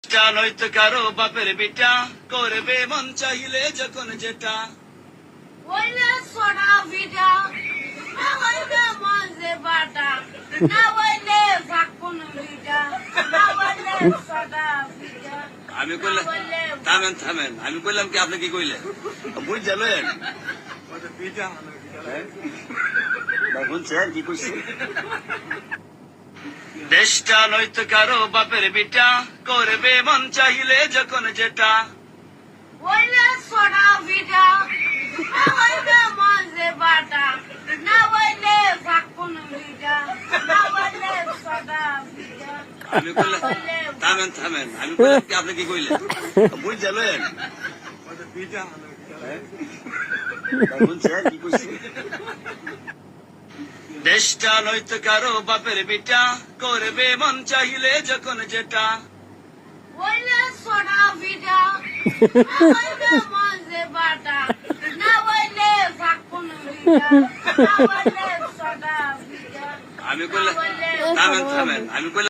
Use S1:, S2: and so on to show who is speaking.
S1: চেষ্টা নয়তো কারো বাপের বেটা করবে মন চাইলে যখন যেটা
S2: ওইলে সোনা ভিডা না ওইলে মজে বাটা না ওইলে ফাকুন ভিডা না ওইলে সোনা ভিডা
S1: আমি কইলাম থামেন আমি কইলাম কি আপনি কি কইলেন বুঝ যাবেন শুনছেন কি কইছি দেশটা নয়তো কারো বাপের বেটা করবে মন চাইলে যখন যেটা
S2: ওইলে সোনা ভিডা না ওইলে মজে বাটা না ওইলে ফাকুন ভিডা না ওইলে সোনা ভিডা
S1: আমি কইলাম থামেন আমি কইলাম কি আপনি কি কইলেন বুঝ যাবেন শুনছেন কি কইছি দেশটা নয়তো কারো বাপের বেটা করবে মন চাইলে যখন যেটা
S2: ওইলে সোনা ভিডা না ওইলে মজে বাটা না ওইলে ফাকুন ভিডা না ওইলে সোনা ভিডা
S1: আমি কইলাম থামেন আমি কইলাম